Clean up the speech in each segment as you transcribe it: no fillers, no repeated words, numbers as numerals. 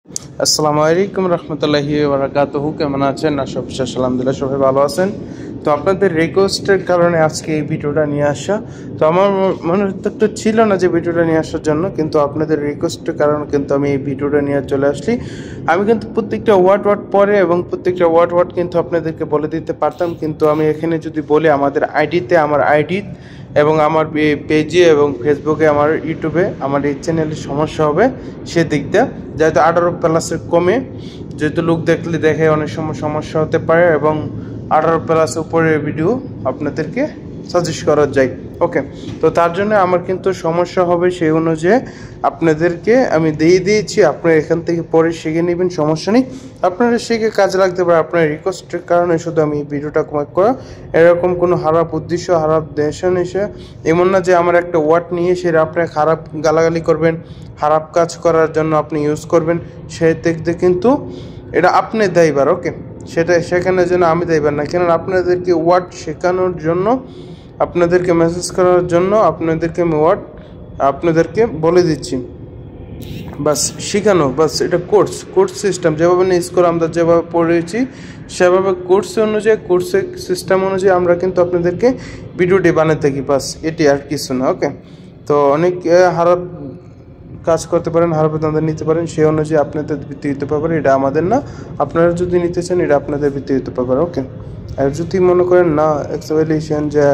আসসালামু আলাইকুম রহমতুল্লাহি ওয়া বারাকাতুহু। কেমন আছেন? আশা করি আলহামদুলিল্লাহ সবাই ভালো আছেন। তো আপনাদের রিকোয়েস্টের কারণে আজকে এই ভিডিওটা নিয়ে আসা। তো আমার মনে তো ছিল না যে ভিডিওটা নিয়ে আসার জন্য, কিন্তু আপনাদের রিকোয়েস্টের কারণে কিন্তু আমি এই ভিডিওটা নিয়ে চলে আসছি। আমি কিন্তু প্রত্যেকটা ওয়ার্ড পরে এবং প্রত্যেকটা ওয়ার্ড কিন্তু আপনাদেরকে বলে দিতে পারতাম, কিন্তু আমি এখানে যদি বলি আমাদের আইডিতে, আমার আইডি এবং আমার পেজে এবং ফেসবুকে, আমার ইউটিউবে, আমার এই চ্যানেলে সমস্যা হবে সেদিক দিয়ে, যেহেতু 18+ কমে, যেহেতু লোক দেখে অনেক সময় সমস্যা হতে পারে এবং 18+ উপরের ভিডিও আপনাদেরকে সাজেস্ট করা যায়। ওকে, তো তার জন্য আমার কিন্তু সমস্যা হবে, সেই অনুযায়ী আপনাদেরকে আমি দিয়েছি। আপনারা এখান থেকে পরে শিখে নেবেন, সমস্যা নেই। আপনারা শিখে কাজে লাগতে পারে। আপনার রিকোয়েস্টের কারণে শুধু আমি ভিডিওটা কমেন্ট করা, এরকম কোনো খারাপ উদ্দেশ্য, খারাপ দেশন এসে এমন না যে আমার একটা ওয়ার্ড নিয়ে সেটা আপনি খারাপ গালাগালি করবেন, খারাপ কাজ করার জন্য আপনি ইউজ করবেন, সেই দেখতে কিন্তু এটা আপনি দায়ীবার। ওকে, সেখানে যেন আমি দায়ীবার না, কেন আপনাদেরকে ওয়ার্ড শেখানোর জন্য, আপনাদেরকে মেসেজ করার জন্য আপনাদেরকে আমি ওয়ার্ড আপনাদেরকে বলে দিচ্ছি, বাস শেখানো, বাস এটা কোর্স সিস্টেম যেভাবে স্কুল আমরা যেভাবে পড়েছি সেভাবে কোর্স অনুযায়ী, কোর্সের সিস্টেম অনুযায়ী আমরা কিন্তু আপনাদেরকে ভিডিওটি বানিয়ে থাকি, বাস এটি আর কিছু না। ওকে, তো অনেক খারাপ কাজ করতে পারেন, খারাপ বেতন নিতে পারেন, সেই অনুযায়ী আপনাদের বৃত্তি দিতে পারবেন। এটা আমাদের না, আপনারা যদি নিতে চান এটা আপনাদের বৃত্তি দিতে পারবেন। ওকে, আর যদি মনে করেন না এক্সপেকটেশন যে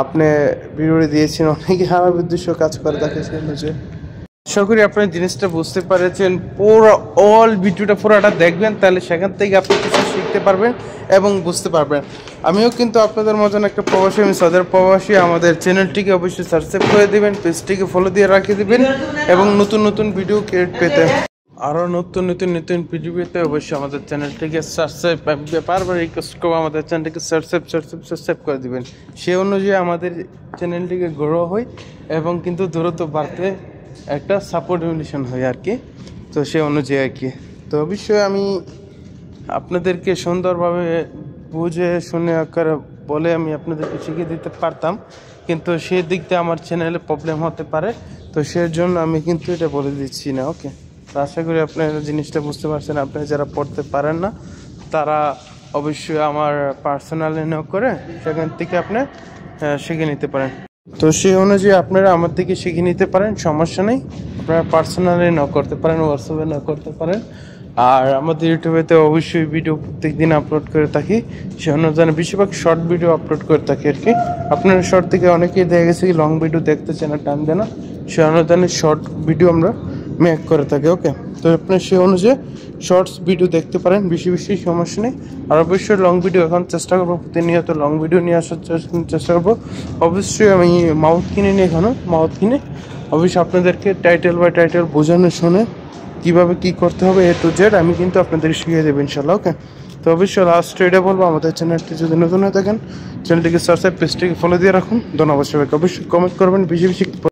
আপনি ভিডিওটি দিয়েছেন অনেকে খারাপ উদ্দেশ্য কাজ করে থাকে, সেই অনুযায়ী আশা করি আপনার জিনিসটা বুঝতে পেরেছেন। পুরো অল ভিডিওটা পুরোটা দেখবেন, তাহলে সেখান থেকে আপনি কিছু শিখতে পারবেন এবং বুঝতে পারবেন। আমিও কিন্তু আপনাদের মতন একটা প্রবাসী, আমি সদর প্রবাসী। আমাদের চ্যানেলটিকে অবশ্যই সাবস্ক্রাইব করে দিবেন, পেজটিকে ফলো দিয়ে রাখিয়ে দিবেন এবং নতুন ভিডিও ক্রিয়েট পেতে, আরও নতুন ভিডিও পেতে অবশ্যই আমাদের চ্যানেলটিকে সাবস্ক্রাইব, বারবার রিকোয়েস্ট করবো আমাদের চ্যানেলটিকে সাবস্ক্রাইব করে দিবেন। সে অনুযায়ী আমাদের চ্যানেলটিকে গ্রো হয় এবং কিন্তু দ্রুত বাড়তে একটা সাপোর্ট মিশন হয় আর কি। তো সে অনুযায়ী আর কি, তো অবশ্যই আমি আপনাদেরকে সুন্দরভাবে বুঝে শুনে আকারে বলে আমি আপনাদেরকে শিখিয়ে দিতে পারতাম, কিন্তু সেই দিক দিয়ে আমার চ্যানেলে প্রবলেম হতে পারে, তো সেই জন্য আমি কিন্তু এটা বলে দিচ্ছি না। ওকে, তো আশা করি আপনারা জিনিসটা বুঝতে পারছেন। আপনারা যারা পড়তে পারেন না তারা অবশ্যই আমার পার্সোনালি নক করে সেখান থেকে আপনি শিখে নিতে পারেন। তো সেই অনুযায়ী আপনারা আমার থেকে শিখে নিতে পারেন, সমস্যা নেই। আপনারা পার্সোনালি নক করতে পারেন, হোয়াটসঅ্যাপে নক করতে পারেন। আর আমাদের ইউটিউবেতে অবশ্যই ভিডিও প্রত্যেক দিন আপলোড করে থাকি, সে অনুযায়ী বেশিরভাগ শর্ট ভিডিও আপলোড করে থাকি আর কি। আপনারা শর্ট থেকে অনেকেই দেখা গেছে লং ভিডিও দেখতে চান না, টাইম দেয় না, সে অনুযায়ী শর্ট ভিডিও আমরা মেক করে থাকি। ওকে, তো আপনার সেই অনুযায়ী শর্টস ভিডিও দেখতে পারেন, বেশি সমস্যা নেই। আর অবশ্যই লং ভিডিও এখন চেষ্টা করবো, প্রতিনিয়ত লং ভিডিও নিয়ে আসার চেষ্টা করবো। অবশ্যই আমি মাউথ কিনে নিই, এখনও মাউথ কিনে অবশ্যই আপনাদেরকে টাইটেল বাই টাইটেল বোঝানো শুনে কীভাবে কী করতে হবে A to Z আমি কিন্তু আপনাদের শিখিয়ে দেবো ইনশাল্লাহ। ওকে, তো অবশ্যই লাস্ট এটা বলবো, আমাদের চ্যানেলটি যদি নতুন হয়ে থাকেন চ্যানেলটিকে সাবস্ক্রাইব, পেজটিকে ফলো দিয়ে রাখুন। ধন্যবাদ সবাইকে। অবশ্যই কমেন্ট করবেন, বেশি